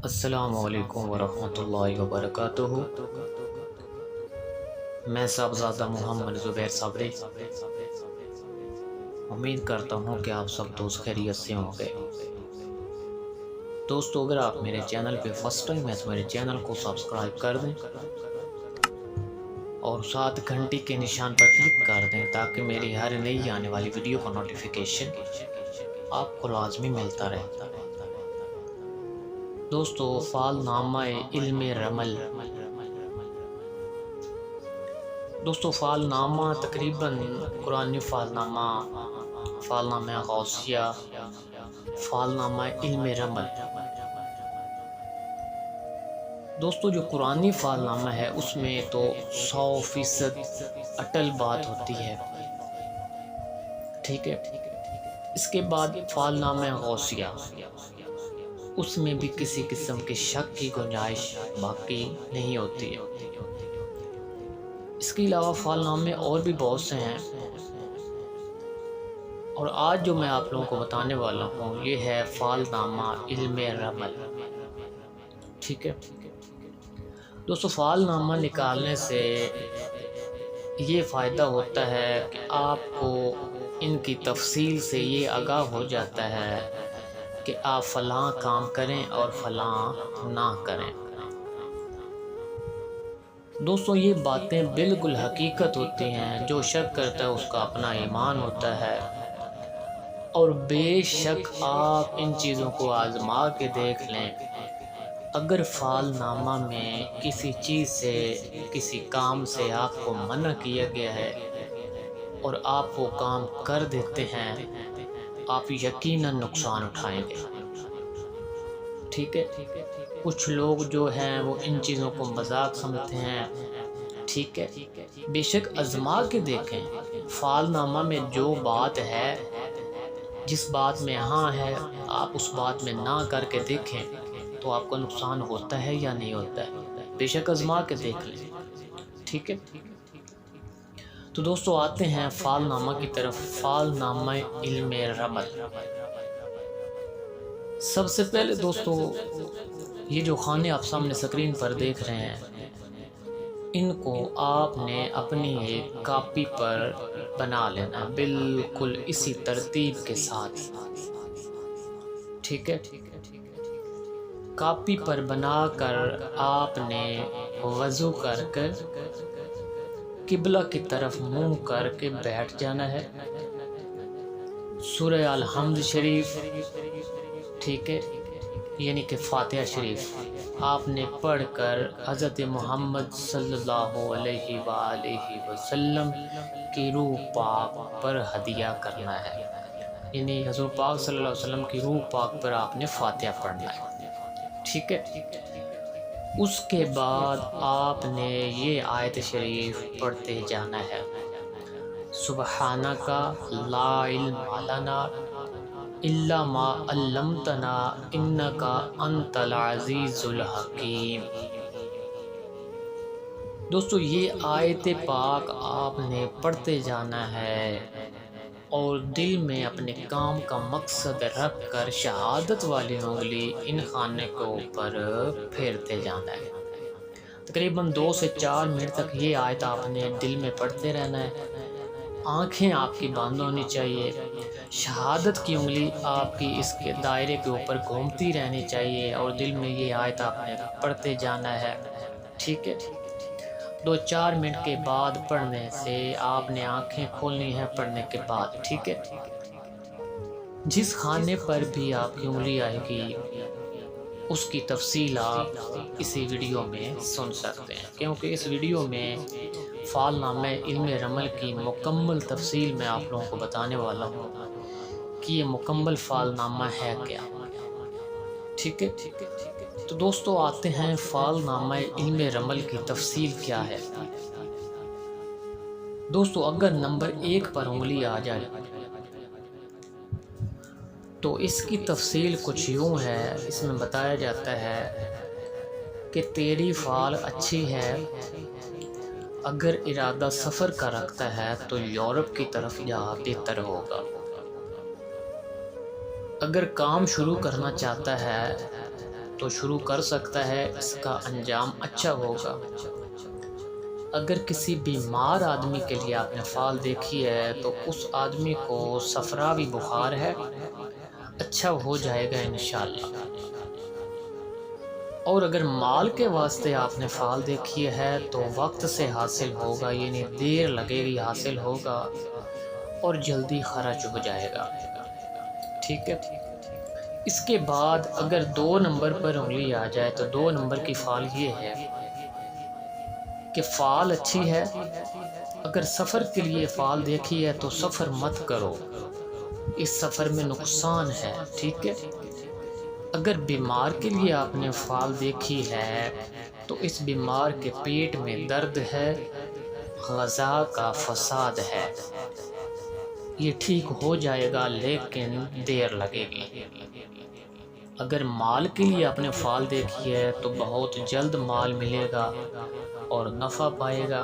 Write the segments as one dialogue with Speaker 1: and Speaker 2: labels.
Speaker 1: السلام علیکم ورحمۃ اللہ وبرکاتہ۔ میں صاحبزادہ محمد زبیر صابری امید کرتا ہوں کہ آپ سب دوست خیریت سے ہوں گے۔ دوستو، اگر آپ میرے چینل پہ فرسٹ ٹائم ہے تو میرے چینل کو سبسکرائب کر دیں اور ساتھ گھنٹی کے نشان پر کلک کر دیں تاکہ میری ہر نئی آنے والی ویڈیو کا نوٹیفیکیشن آپ کو لازمی ملتا رہے۔ دوستو، فعال نامہ علم رمل۔ دوستو، فعال نامہ تقریباً قرآن فعال نامہ غوثیہ، فعال نامہ علم رمل۔ دوستو، جو قرآنی فعال نامہ ہے اس میں تو 100% اٹل بات ہوتی ہے، ٹھیک ہے۔ اس کے بعد فعال نامہ غوثیہ، اس میں بھی کسی قسم کے شک کی گنجائش باقی نہیں ہوتی ہے۔ اس کے علاوہ فعال نامے اور بھی بہت سے ہیں، اور آج جو میں آپ لوگوں کو بتانے والا ہوں یہ ہے فعال نامہ علم رمل، ٹھیک ہے۔ دوستو، فعال نامہ نکالنے سے یہ فائدہ ہوتا ہے کہ آپ کو ان کی تفصیل سے یہ آگاہ ہو جاتا ہے کہ آپ فلاں کام کریں اور فلاں نہ کریں۔ دوستو، یہ باتیں بالکل حقیقت ہوتی ہیں، جو شک کرتا ہے اس کا اپنا ایمان ہوتا ہے، اور بے شک آپ ان چیزوں کو آزما کے دیکھ لیں۔ اگر فعال نامہ میں کسی چیز سے، کسی کام سے آپ کو منع کیا گیا ہے اور آپ وہ کام کر دیتے ہیں، آپ یقیناً نقصان اٹھائیں گے، ٹھیک ہے۔ کچھ لوگ جو ہیں وہ ان چیزوں کو مذاق سمجھتے ہیں، ٹھیک ہے۔ بے شک آزما کے دیکھیں، فعال نامہ میں جو بات ہے، جس بات میں ہاں ہے، آپ اس بات میں نہ کر کے دیکھیں تو آپ کو نقصان ہوتا ہے یا نہیں ہوتا ہے۔ بے شک آزما کے دیکھ لیں، ٹھیک ہے۔ تو دوستو، آتے ہیں فعال نامہ کی طرف۔ فعال نامہ علم رمل۔ سب سے پہلے دوستو، یہ جو خانے آپ سامنے سکرین پر دیکھ رہے ہیں، ان کو آپ نے اپنی ایک کاپی پر بنا لینا ہے، بالکل اسی ترتیب کے ساتھ، ٹھیک ہے۔ کاپی پر بنا کر آپ نے وضو کر کر قبلہ کی طرف منہ کر کے بیٹھ جانا ہے۔ سورہ الحمد شریف، ٹھیک ہے، یعنی کہ فاتحہ شریف آپ نے پڑھ کر حضرت محمد صلی اللہ علیہ وآلہ وسلم کی روح پاک پر ہدیہ کرنا ہے، یعنی حضور پاک صلی اللہ علیہ وسلم کی روح پاک پر آپ نے فاتحہ پڑھنا ہے، ٹھیک ہے۔ اس کے بعد آپ نے یہ آیت شریف پڑھتے جانا ہے: سبحانک لا علم لنا الا ما علمتنا انک انت العزیز الحکیم۔ دوستو، یہ آیت پاک آپ نے پڑھتے جانا ہے اور دل میں اپنے کام کا مقصد رکھ کر شہادت والی انگلی ان خانے کے اوپر پھیرتے جانا ہے۔ تقریباً 2 سے 4 منٹ تک یہ آیت آپ نے دل میں پڑھتے رہنا ہے۔ آنکھیں آپ کی بند ہونی چاہیے، شہادت کی انگلی آپ کی اس کے دائرے کے اوپر گھومتی رہنی چاہیے، اور دل میں یہ آیت آپ نے پڑھتے جانا ہے، ٹھیک ہے۔ 2-4 منٹ کے بعد پڑھنے سے آپ نے آنکھیں کھولنی ہے پڑھنے کے بعد، ٹھیک ہے۔ جس خانے پر بھی آپ کی انگلی آئے گی اس کی تفصیل آپ اسی ویڈیو میں سن سکتے ہیں، کیونکہ اس ویڈیو میں فعال نامہ علم رمل کی مکمل تفصیل میں آپ لوگوں کو بتانے والا ہوں کہ یہ مکمل فعال نامہ ہے کیا، ٹھیک ہے۔ تو دوستو، آتے ہیں فعال نامہ علم رمل کی تفصیل کیا ہے۔ دوستو، اگر نمبر 1 پر انگلی آ جائے تو اس کی تفصیل کچھ یوں ہے۔ اس میں بتایا جاتا ہے کہ تیری فعال اچھی ہے، اگر ارادہ سفر کا رکھتا ہے تو یورپ کی طرف جا بہتر ہوگا، اگر کام شروع کرنا چاہتا ہے تو شروع کر سکتا ہے، اس کا انجام اچھا ہوگا۔ اگر کسی بیمار آدمی کے لیے آپ نے فال دیکھی ہے تو اس آدمی کو صفراوی بخار ہے، اچھا ہو جائے گا انشاءاللہ۔ اور اگر مال کے واسطے آپ نے فال دیکھی ہے تو وقت سے حاصل ہوگا، یعنی دیر لگے گی حاصل ہوگا اور جلدی خرچ ہو جائے گا، ٹھیک ہے۔ اس کے بعد اگر 2 نمبر پر انگلی آ جائے تو 2 نمبر کی فال یہ ہے کہ فال اچھی ہے، اگر سفر کے لیے فال دیکھی ہے تو سفر مت کرو، اس سفر میں نقصان ہے، ٹھیک ہے۔ اگر بیمار کے لیے آپ نے فال دیکھی ہے تو اس بیمار کے پیٹ میں درد ہے، غذا کا فساد ہے، یہ ٹھیک ہو جائے گا لیکن دیر لگے گی۔ اگر مال کے لیے آپ نے فال دیکھی ہے تو بہت جلد مال ملے گا اور نفع پائے گا،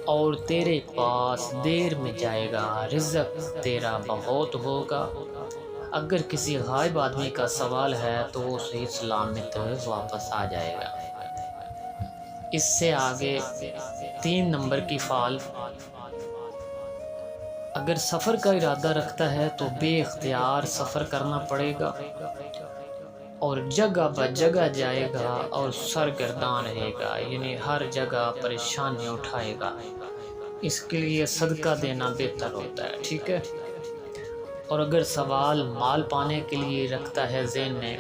Speaker 1: اور تیرے پاس دیر میں جائے گا، رزق تیرا بہت ہوگا۔ اگر کسی غائب آدمی کا سوال ہے تو وہ صحیح سلامت واپس آ جائے گا۔ اس سے آگے 3 نمبر کی فال، اگر سفر کا ارادہ رکھتا ہے تو بے اختیار سفر کرنا پڑے گا اور جگہ بجگہ جائے گا اور سرگرداں رہے گا، یعنی ہر جگہ پریشانی اٹھائے گا، اس کے لیے صدقہ دینا بہتر ہوتا ہے، ٹھیک ہے۔ اور اگر سوال مال پانے کے لیے رکھتا ہے ذہن میں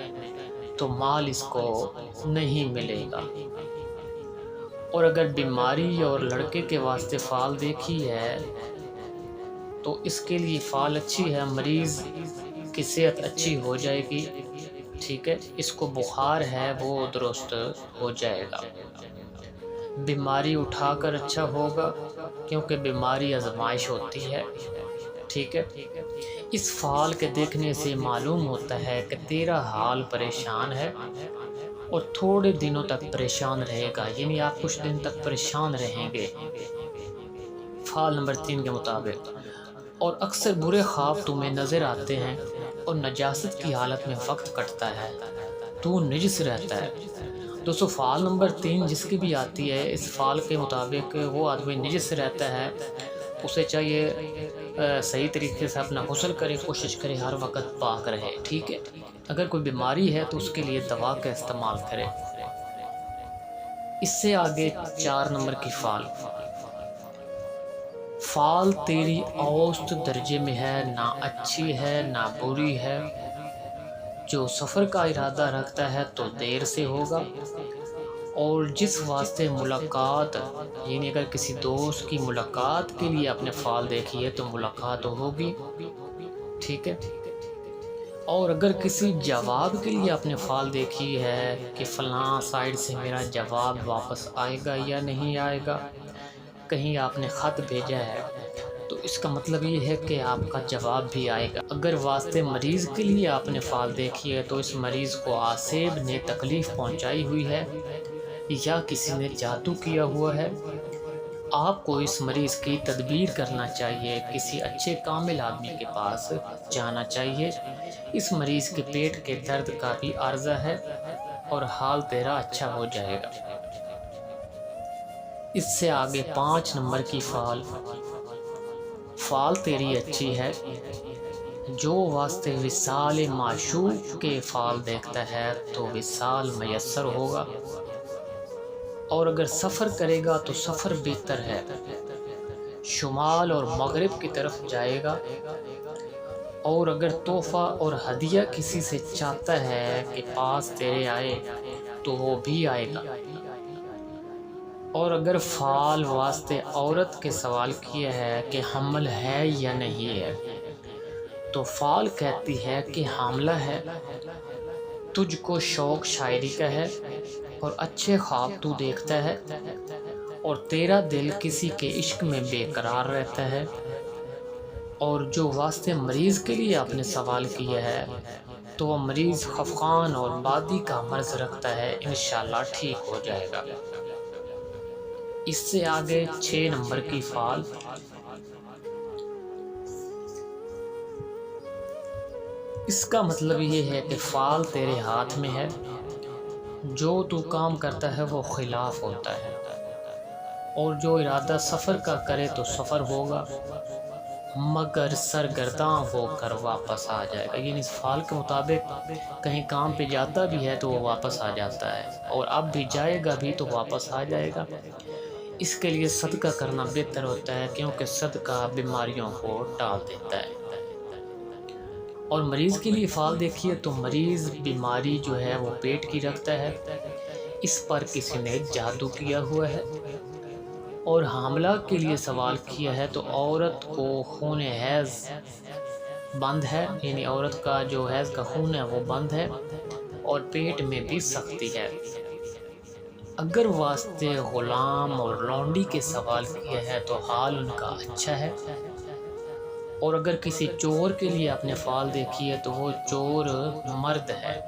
Speaker 1: تو مال اس کو نہیں ملے گا۔ اور اگر بیماری اور لڑکے کے واسطے فال دیکھی ہے تو اس کے لیے فال اچھی ہے، مریض کی صحت اچھی ہو جائے گی، ٹھیک ہے، اس کو بخار ہے وہ درست ہو جائے گا۔ بیماری اٹھا کر اچھا ہوگا کیونکہ بیماری آزمائش ہوتی ہے، ٹھیک ہے۔ اس فال کے دیکھنے سے معلوم ہوتا ہے کہ تیرا حال پریشان ہے اور تھوڑے دنوں تک پریشان رہے گا، یعنی آپ کچھ دن تک پریشان رہیں گے فال نمبر 3 کے مطابق۔ اور اکثر برے خواب تمہیں نظر آتے ہیں اور نجاست کی حالت میں وقت کٹتا ہے، تو نجس رہتا ہے۔ دوستو فال نمبر 3 جس کی بھی آتی ہے، اس فال کے مطابق وہ آدمی نجس رہتا ہے، اسے چاہیے صحیح طریقے سے اپنا غسل کرے، کوشش کرے ہر وقت پاک رہے، ٹھیک ہے۔ اگر کوئی بیماری ہے تو اس کے لیے دوا کا استعمال کرے۔ اس سے آگے 4 نمبر کی فال، فال تیری اوسط درجے میں ہے، نہ اچھی ہے نہ بری ہے۔ جو سفر کا ارادہ رکھتا ہے تو دیر سے ہوگا، اور جس واسطے ملاقات، یعنی اگر کسی دوست کی ملاقات کے لیے اپنے فال دیکھی ہے تو ملاقات ہوگی، ٹھیک ہے۔ اور اگر کسی جواب کے لیے اپنے فال دیکھی ہے کہ فلاں سائڈ سے میرا جواب واپس آئے گا یا نہیں آئے گا، کہیں آپ نے خط بھیجا ہے تو اس کا مطلب یہ ہے کہ آپ کا جواب بھی آئے گا۔ اگر واسطے مریض کے لیے آپ نے فال دیکھی ہے تو اس مریض کو آسیب نے تکلیف پہنچائی ہوئی ہے یا کسی نے جادو کیا ہوا ہے، آپ کو اس مریض کی تدبیر کرنا چاہیے، کسی اچھے کامل آدمی کے پاس جانا چاہیے۔ اس مریض کے پیٹ کے درد کا بھی عارضہ ہے اور حال تیرا اچھا ہو جائے گا۔ اس سے آگے 5 نمبر کی فال، فال تیری اچھی ہے۔ جو واسطے وصال معشوق کے فال دیکھتا ہے تو وصال میسر ہوگا، اور اگر سفر کرے گا تو سفر بہتر ہے، شمال اور مغرب کی طرف جائے گا۔ اور اگر تحفہ اور ہدیہ کسی سے چاہتا ہے کہ پاس تیرے آئے تو وہ بھی آئے گا۔ اور اگر فال واسطے عورت کے سوال کیا ہے کہ حمل ہے یا نہیں ہے تو فال کہتی ہے کہ حاملہ ہے، تجھ کو شوق شاعری کا ہے اور اچھے خواب تو دیکھتا ہے، اور تیرا دل کسی کے عشق میں بے قرار رہتا ہے۔ اور جو واسطے مریض کے لیے آپ نے سوال کیا ہے تو وہ مریض خفقان اور بادی کا مرض رکھتا ہے، انشاءاللہ ٹھیک ہو جائے گا۔ اس سے آگے 6 نمبر کی فال، اس کا مطلب یہ ہے کہ فال تیرے ہاتھ میں ہے جو تو کام کرتا ہے وہ خلاف ہوتا ہے، اور جو ارادہ سفر کا کرے تو سفر ہوگا مگر سرگرداں ہو کر واپس آ جائے گا۔ یعنی اس فعل کے مطابق کہیں کام پہ جاتا بھی ہے تو وہ واپس آ جاتا ہے، اور اب بھی جائے گا بھی تو واپس آ جائے گا۔ اس کے لیے صدقہ کرنا بہتر ہوتا ہے، کیونکہ صدقہ بیماریوں کو ٹال دیتا ہے۔ اور مریض کے لیے فعال دیکھیے تو مریض بیماری جو ہے وہ پیٹ کی رکھتا ہے، اس پر کسی نے جادو کیا ہوا ہے۔ اور حاملہ کے لیے سوال کیا ہے تو عورت کو خون حیض بند ہے، یعنی عورت کا جو حیض کا خون ہے وہ بند ہے، اور پیٹ میں بھی سختی ہے۔ اگر واسطے غلام اور لونڈی کے سوال کیا ہے تو حال ان کا اچھا ہے۔ اور اگر کسی چور کے لیے اپنے فعال دیکھی ہے تو وہ چور مرد ہے،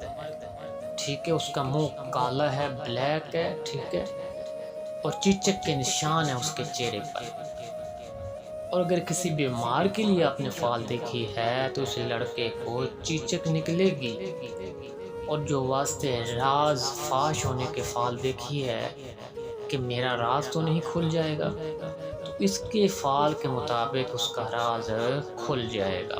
Speaker 1: ٹھیک ہے، اس کا منہ کالا ہے، بلیک ہے، ٹھیک ہے، اور چیچک کے نشان ہیں اس کے چہرے پر۔ اور اگر کسی بیمار کے لیے اپنے فعال دیکھی ہے تو اس لڑکے کو چیچک نکلے گی۔ اور جو واسطے راز فاش ہونے کے فعال دیکھی ہے کہ میرا راز تو نہیں کھل جائے گا، تو اس کے فعال کے مطابق اس کا راز کھل جائے گا۔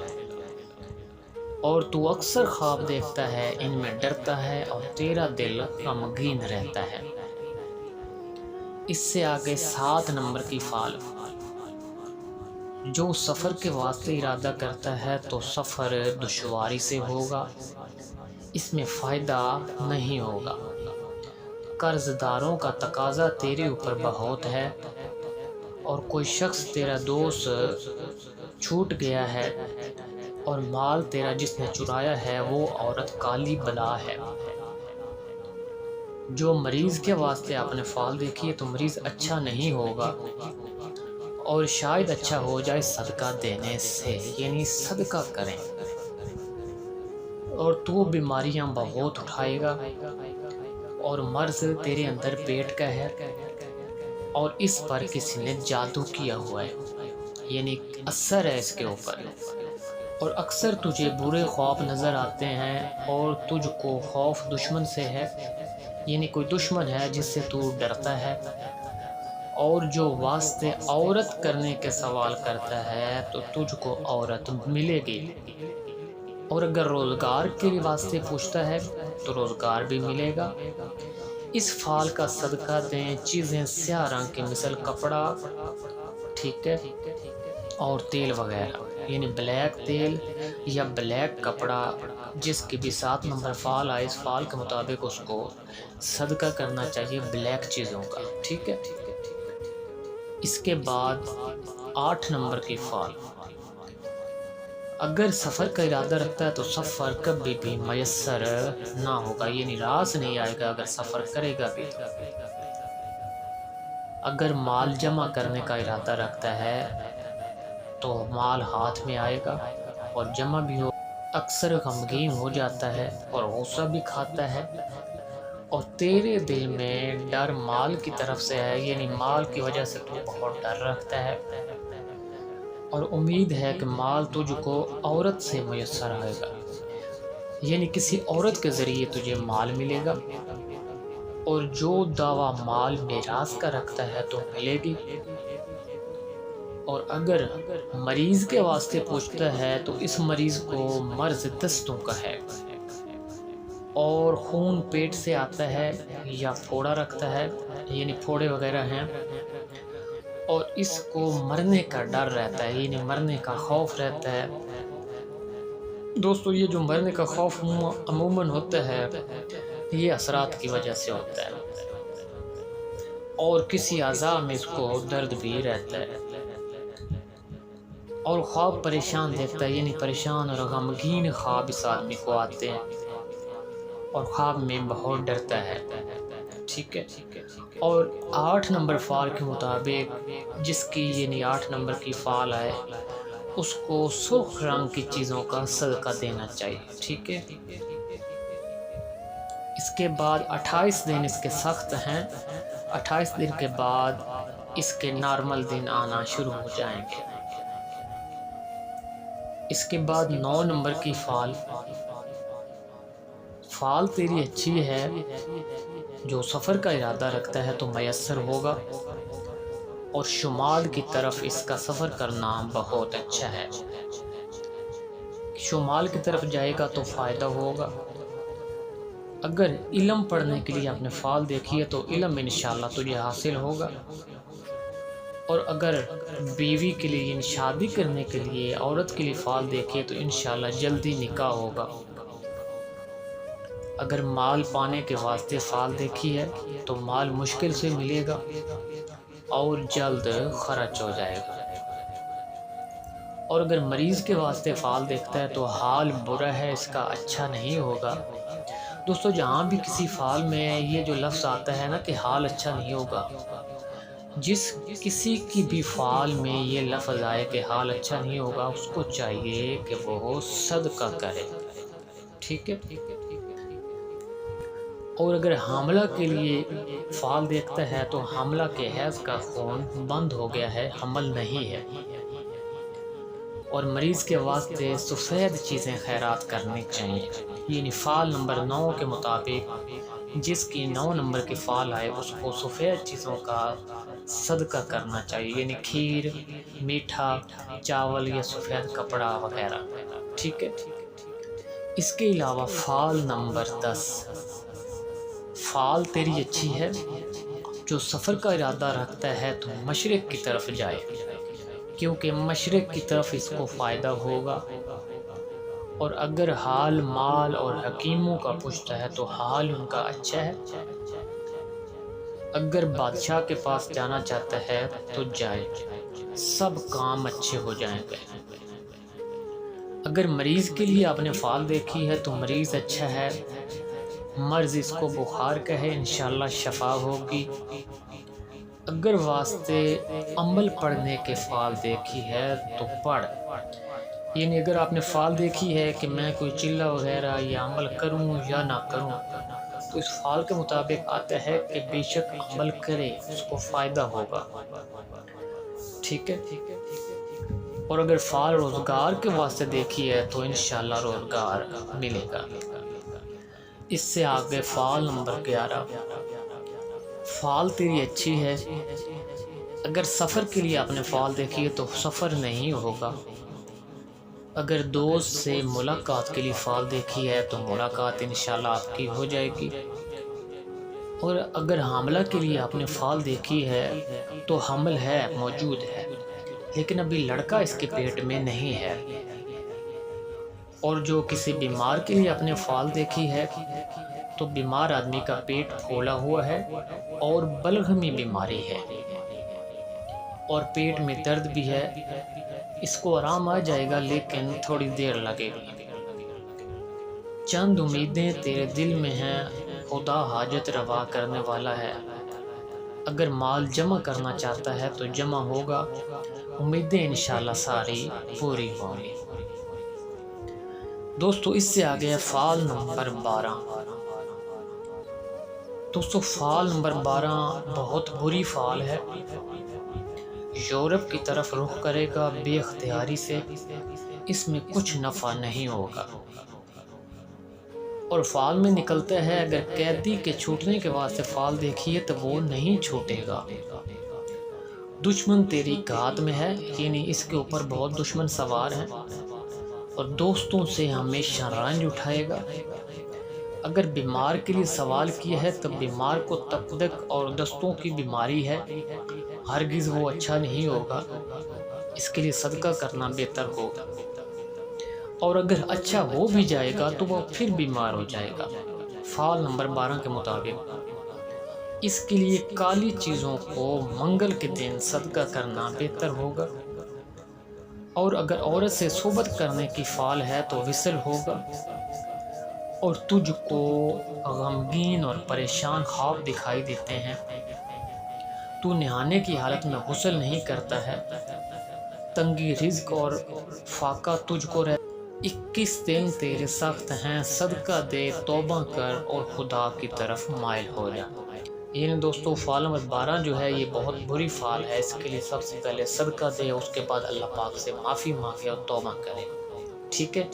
Speaker 1: اور تو اکثر خواب دیکھتا ہے، ان میں ڈرتا ہے، اور تیرا دل غمگین رہتا ہے۔ اس سے آگے 7 نمبر کی فعال، جو سفر کے واسطے ارادہ کرتا ہے تو سفر دشواری سے ہوگا، اس میں فائدہ نہیں ہوگا۔ قرض داروں کا تقاضا تیرے اوپر بہت ہے، اور کوئی شخص تیرا دوست چھوٹ گیا ہے، اور مال تیرا جس نے چرایا ہے وہ عورت کالی بلا ہے۔ جو مریض کے واسطے آپ نے فعال دیکھی ہے تو مریض اچھا نہیں ہوگا، اور شاید اچھا ہو جائے صدقہ دینے سے، یعنی صدقہ کریں۔ اور تو بیماریاں بہت اٹھائے گا، اور مرض تیرے اندر پیٹ کا ہے، اور اس پر کسی نے جادو کیا ہوا ہے، یعنی اثر ہے اس کے اوپر۔ اور اکثر تجھے برے خواب نظر آتے ہیں، اور تجھ کو خوف دشمن سے ہے، یعنی کوئی دشمن ہے جس سے تو ڈرتا ہے۔ اور جو واسطے عورت کرنے کے سوال کرتا ہے تو تجھ کو عورت ملے گی۔ اور اگر روزگار کے واسطے پوچھتا ہے تو روزگار بھی ملے گا۔ اس فعال کا صدقہ دیں، چیزیں سیاہ رنگ کی مثل کپڑا، ٹھیک ہے، اور تیل وغیرہ، یعنی بلیک تیل یا بلیک کپڑا، جس کی بھی 7 نمبر فعال آئے، اس فعال کے مطابق اس کو صدقہ کرنا چاہیے بلیک چیزوں کا، ٹھیک ہے۔ اس کے بعد 8 نمبر کی فعال، اگر سفر کا ارادہ رکھتا ہے تو سفر کبھی بھی میسر نہ ہوگا، یعنی راس نہیں آئے گا اگر سفر کرے گا بھی۔ اگر مال جمع کرنے کا ارادہ رکھتا ہے تو مال ہاتھ میں آئے گا اور جمع بھی ہو۔ اکثر غمگین ہو جاتا ہے اور غصہ بھی کھاتا ہے، اور تیرے دل میں ڈر مال کی طرف سے ہے، یعنی مال کی وجہ سے تو بہت ڈر رکھتا ہے، اور امید ہے کہ مال تجھ کو عورت سے میسر آئے گا، یعنی کسی عورت کے ذریعے تجھے مال ملے گا۔ اور جو دعویٰ مال میراث کا رکھتا ہے تو ملے گی۔ اور اگر مریض کے واسطے پوچھتا ہے تو اس مریض کو مرض دستوں کا ہے، اور خون پیٹ سے آتا ہے یا پھوڑا رکھتا ہے، یعنی پھوڑے وغیرہ ہیں، اور اس کو مرنے کا ڈر رہتا ہے، یعنی مرنے کا خوف رہتا ہے۔ دوستو، یہ جو مرنے کا خوف عموماً ہوتا ہے یہ اثرات کی وجہ سے ہوتا ہے، اور کسی اعضاء میں اس کو درد بھی رہتا ہے، اور خواب پریشان دیکھتا ہے، یعنی پریشان اور غمگین خواب اس آدمی کو آتے ہیں، اور خواب میں بہت ڈرتا ہے، ٹھیک ہے۔ اور 8 نمبر فعال کے مطابق جس کی یعنی 8 نمبر کی فعال ہے اس کو سرخ رنگ کی چیزوں کا صدقہ دینا چاہیے، ٹھیک ہے۔ اس کے بعد 28 دن اس کے سخت ہیں، 28 دن کے بعد اس کے نارمل دن آنا شروع ہو جائیں گے۔ اس کے بعد 9 نمبر کی فعال فال تیری اچھی ہے، جو سفر کا ارادہ رکھتا ہے تو میسر ہوگا، اور شمال کی طرف اس کا سفر کرنا بہت اچھا ہے۔ شمال کی طرف جائے گا تو فائدہ ہوگا۔ اگر علم پڑھنے کے لیے آپ نے فال دیکھی ہے تو علم انشاءاللہ تجھے حاصل ہوگا، اور اگر بیوی کے لیے یعنی شادی کرنے کے لیے عورت کے لیے فال دیکھے تو انشاءاللہ جلدی نکاح ہوگا۔ اگر مال پانے کے واسطے فال دیکھی ہے تو مال مشکل سے ملے گا اور جلد خرچ ہو جائے گا۔ اور اگر مریض کے واسطے فال دیکھتا ہے تو حال برا ہے، اس کا اچھا نہیں ہوگا۔ دوستو جہاں بھی کسی فال میں یہ جو لفظ آتا ہے نا کہ حال اچھا نہیں ہوگا، جس کسی کی بھی فال میں یہ لفظ آئے کہ حال اچھا نہیں ہوگا، اس کو چاہیے کہ وہ صدقہ کرے، ٹھیک ہے۔ اور اگر حاملہ کے لیے فال دیکھتا ہے تو حاملہ کے حیض کا خون بند ہو گیا ہے، حمل نہیں ہے۔ اور مریض کے واسطے سفید چیزیں خیرات کرنی چاہیے، یعنی فال نمبر 9 کے مطابق جس کی 9 نمبر کی فال آئے اس کو سفید چیزوں کا صدقہ کرنا چاہیے، یعنی کھیر، میٹھا، چاول یا سفید کپڑا وغیرہ، ٹھیک ہے۔ اس کے علاوہ فال نمبر 10، فال تیری اچھی ہے، جو سفر کا ارادہ رکھتا ہے تو مشرق کی طرف جائے، کیونکہ مشرق کی طرف اس کو فائدہ ہوگا۔ اور اگر حال مال اور حکیموں کا پوچھتا ہے تو حال ان کا اچھا ہے۔ اگر بادشاہ کے پاس جانا چاہتا ہے تو جائے، سب کام اچھے ہو جائیں گے۔ اگر مریض کے لیے آپ نے فال دیکھی ہے تو مریض اچھا ہے، مرض اس کو بخار کا ہے، انشاءاللہ شفا ہوگی۔ اگر واسطے عمل پڑھنے کے فال دیکھی ہے تو پڑھ، یعنی اگر آپ نے فال دیکھی ہے کہ میں کوئی چلہ وغیرہ یا عمل کروں یا نہ کروں تو اس فال کے مطابق آتا ہے کہ بے شک عمل کرے، اس کو فائدہ ہوگا، ٹھیک ہے۔ اور اگر فال روزگار کے واسطے دیکھی ہے تو انشاءاللہ روزگار ملے گا۔ اس سے آگے فال نمبر 11، فال تیری اچھی ہے، اگر سفر کے لیے آپ نے فال دیکھی ہے تو سفر نہیں ہوگا۔ اگر دوست سے ملاقات کے لیے فال دیکھی ہے تو ملاقات انشاءاللہ آپ کی ہو جائے گی۔ اور اگر حاملہ کے لیے آپ نے فال دیکھی ہے تو حمل ہے، موجود ہے، لیکن ابھی لڑکا اس کے پیٹ میں نہیں ہے۔ اور جو کسی بیمار کے لیے آپ نے فال دیکھی ہے تو بیمار آدمی کا پیٹ پھولا ہوا ہے اور بلغمی بیماری ہے اور پیٹ میں درد بھی ہے، اس کو آرام آ جائے گا لیکن تھوڑی دیر لگے گی۔ چند امیدیں تیرے دل میں ہیں، خدا حاجت روا کرنے والا ہے۔ اگر مال جمع کرنا چاہتا ہے تو جمع ہوگا، امیدیں انشاءاللہ ساری پوری ہوں گی۔ دوستو اس سے آگے ہے فال نمبر 12۔ دوستو فال نمبر 12 بہت بری فال ہے، یورپ کی طرف رخ کرے گا بے اختیاری سے، اس میں کچھ نفع نہیں ہوگا۔ اور فال میں نکلتا ہے اگر قیدی کے چھوٹنے کے واسطے فال دیکھیے تو وہ نہیں چھوٹے گا۔ دشمن تیری گھات میں ہے، یعنی اس کے اوپر بہت دشمن سوار ہیں اور دوستوں سے ہمیشہ رنج اٹھائے گا۔ اگر بیمار کے لیے سوال کیا ہے تو بیمار کو تقدق اور دستوں کی بیماری ہے، ہرگز وہ اچھا نہیں ہوگا، اس کے لیے صدقہ کرنا بہتر ہوگا۔ اور اگر اچھا ہو بھی جائے گا تو وہ پھر بیمار ہو جائے گا، فال نمبر 12 کے مطابق۔ اس کے لیے کالی چیزوں کو منگل کے دن صدقہ کرنا بہتر ہوگا۔ اور اگر عورت سے صحبت کرنے کی فال ہے تو وصل ہوگا، اور تجھ کو غمگین اور پریشان خواب دکھائی دیتے ہیں، تو نہانے کی حالت میں غسل نہیں کرتا ہے، تنگی رزق اور فاقہ تجھ کو رہتا۔ 21 دن تیرے سخت ہیں، صدقہ دے، توبہ کر اور خدا کی طرف مائل ہو جا۔ یعنی دوستو فال نمبر 12 جو ہے یہ بہت بری فال ہے، اس کے لیے سب سے پہلے صدقہ دے، اس کے بعد اللہ پاک سے معافی مانگے اور توبہ کرے، ٹھیک ہے۔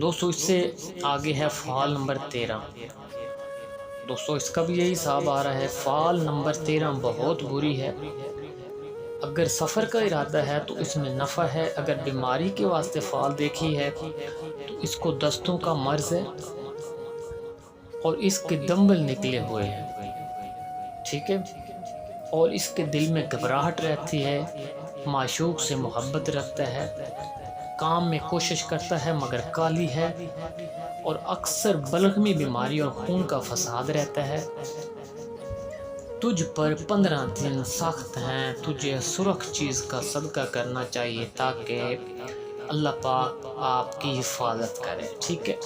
Speaker 1: دوستو اس سے آگے ہے فعال نمبر 13۔ دوستو اس کا بھی یہی حساب آ رہا ہے، فعال نمبر 13 بہت بری ہے۔ اگر سفر کا ارادہ ہے تو اس میں نفع ہے، اگر بیماری کے واسطے فعال دیکھی ہے تو اس کو دستوں کا مرض ہے اور اس کے دمبل نکلے ہوئے ہیں، ٹھیک ہے، اور اس کے دل میں گھبراہٹ رہتی ہے، معشوق سے محبت رکھتا ہے، کام میں کوشش کرتا ہے مگر کالی ہے، اور اکثر بلغمی بیماری اور خون کا فساد رہتا ہے۔ تجھ پر 15 دن سخت ہیں، تجھے سرخ چیز کا صدقہ کرنا چاہیے تاکہ اللہ پاک آپ کی حفاظت کرے، ٹھیک ہے۔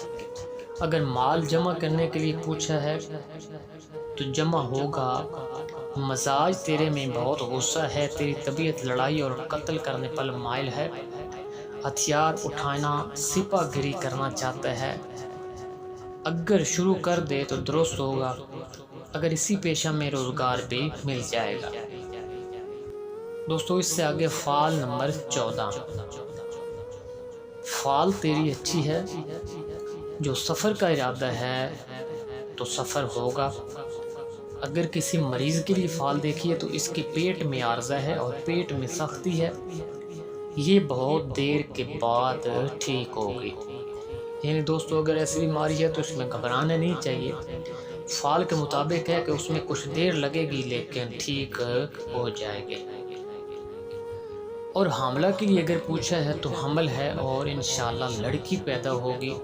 Speaker 1: اگر مال جمع کرنے کے لیے پوچھا ہے تو جمع ہوگا، مزاج تیرے میں بہت غصہ ہے، تیری طبیعت لڑائی اور قتل کرنے پر مائل ہے، ہتھیار اٹھانا سپہ گری کرنا چاہتا ہے، اگر شروع کر دے تو درست ہوگا، اگر اسی پیشہ میں روزگار بھی مل جائے گا۔ دوستو اس سے آگے فعال نمبر 14۔ فعال تیری اچھی ہے، جو سفر کا ارادہ ہے تو سفر ہوگا، اگر کسی مریض کے لیے فعال دیکھیے تو اس کے پیٹ میں عارضہ ہے اور پیٹ میں سختی ہے، یہ بہت دیر کے بعد ٹھیک ہوگی۔ یعنی دوستو اگر ایسی بیماری ہے تو اس میں گھبرانا نہیں چاہیے، فعال کے مطابق ہے کہ اس میں کچھ دیر لگے گی لیکن ٹھیک ہو جائے گی۔ اور حاملہ کے لیے اگر پوچھا ہے تو حمل ہے اور انشاءاللہ لڑکی پیدا ہوگی،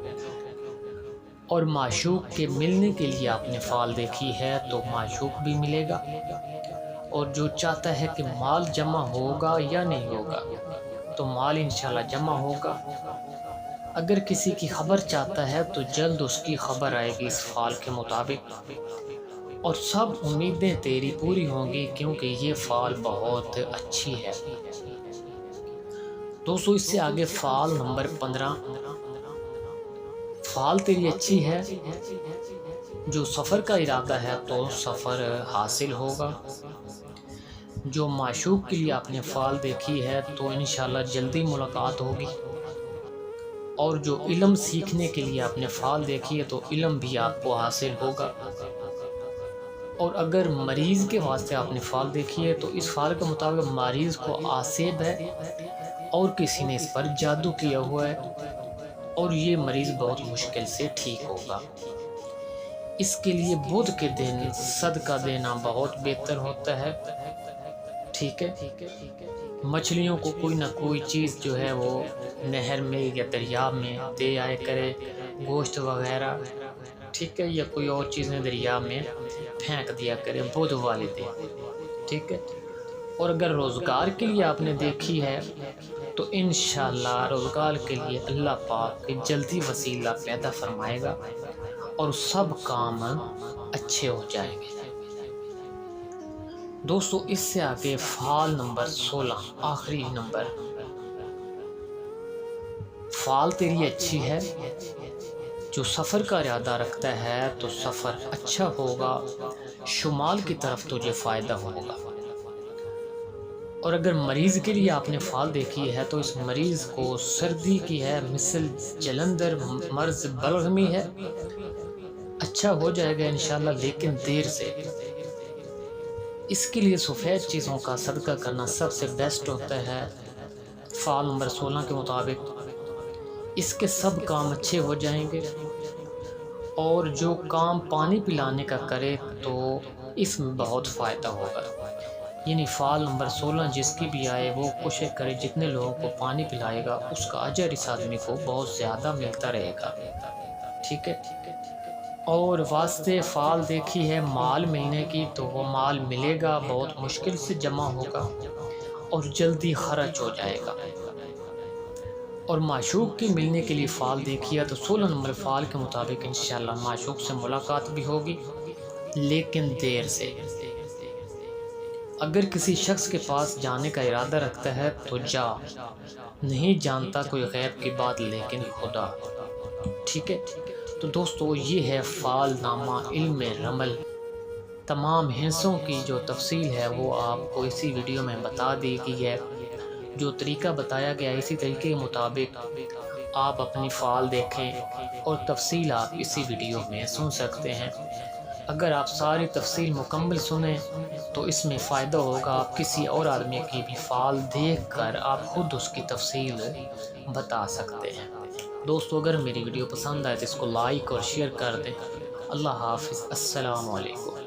Speaker 1: اور معشوق کے ملنے کے لیے آپ نے فعال دیکھی ہے تو معشوق بھی ملے گا، اور جو چاہتا ہے کہ مال جمع ہوگا یا نہیں ہوگا تو مال انشاءاللہ جمع ہوگا، اگر کسی کی خبر چاہتا ہے تو جلد اس کی خبر آئے گی اس فعال کے مطابق، اور سب امیدیں تیری پوری ہوں گی کیونکہ یہ فعال بہت اچھی ہے۔ دوستو اس سے آگے فعال نمبر 15۔ فعال تیری اچھی ہے، جو سفر کا ارادہ ہے تو سفر حاصل ہوگا، جو معشوق کے لیے آپ نے فعال دیکھی ہے تو انشاءاللہ جلدی ملاقات ہوگی، اور جو علم سیکھنے کے لیے آپ نے فعال دیکھی ہے تو علم بھی آپ کو حاصل ہوگا، اور اگر مریض کے واسطے آپ نے فعال دیکھی ہے تو اس فعال کے مطابق مریض کو آسیب ہے اور کسی نے اس پر جادو کیا ہوا ہے، اور یہ مریض بہت مشکل سے ٹھیک ہوگا۔ اس کے لیے بدھ کے دن صدقہ دینا بہت بہتر ہوتا ہے، ٹھیک ہے۔ مچھلیوں کو کوئی نہ کوئی چیز جو ہے وہ نہر میں یا دریا میں دے آئے کرے، گوشت وغیرہ، ٹھیک ہے، یا کوئی اور چیزیں دریا میں پھینک دیا کرے بدھ والے دن، ٹھیک ہے۔ اور اگر روزگار کے لیے آپ نے دیکھی ہے تو انشاءاللہ روزگار کے لیے اللہ پاک جلدی وسیلہ پیدا فرمائے گا اور سب کام اچھے ہو جائیں گے۔ دوستو اس سے آگے فعال نمبر 16، آخری نمبر۔ فعال تیری اچھی ہے، جو سفر کا ارادہ رکھتا ہے تو سفر اچھا ہوگا، شمال کی طرف تجھے فائدہ ہوگا، اور اگر مریض کے لیے آپ نے فعال دیکھی ہے تو اس مریض کو سردی کی ہے، مثل جلندر، مرض بلغمی ہے، اچھا ہو جائے گا انشاءاللہ لیکن دیر سے۔ اس کے لیے سفید چیزوں کا صدقہ کرنا سب سے بیسٹ ہوتا ہے فعال نمبر 16 کے مطابق، اس کے سب کام اچھے ہو جائیں گے، اور جو کام پانی پلانے کا کرے تو اس میں بہت فائدہ ہوگا۔ یعنی فعال نمبر 16 جس کی بھی آئے وہ کوشش کرے جتنے لوگوں کو پانی پلائے گا اس کا اجر اس آدمی کو بہت زیادہ ملتا رہے گا، ٹھیک ہے۔ اور واسطے فعال دیکھی ہے مال ملنے کی تو وہ مال ملے گا، بہت مشکل سے جمع ہوگا اور جلدی خرچ ہو جائے گا، اور معشوق کی ملنے کے لیے فعال دیکھیا تو 16 نمبر فعال کے مطابق انشاءاللہ معشوق سے ملاقات بھی ہوگی لیکن دیر سے۔ اگر کسی شخص کے پاس جانے کا ارادہ رکھتا ہے تو جا، نہیں جانتا کوئی غیب کی بات لیکن خدا، ٹھیک ہے۔ تو دوستو یہ ہے فعال نامہ علم رمل، تمام ہنسوں کی جو تفصیل ہے وہ آپ کو اسی ویڈیو میں بتا دی گئی ہے، جو طریقہ بتایا گیا اسی طریقے کے مطابق آپ اپنی فعال دیکھیں اور تفصیل آپ اسی ویڈیو میں سن سکتے ہیں۔ اگر آپ ساری تفصیل مکمل سنیں تو اس میں فائدہ ہوگا، آپ کسی اور آدمی کی بھی فعال دیکھ کر آپ خود اس کی تفصیل بتا سکتے ہیں۔ دوستو اگر میری ویڈیو پسند آئے تو اس کو لائک اور شیئر کر دیں۔ اللہ حافظ، السلام علیکم۔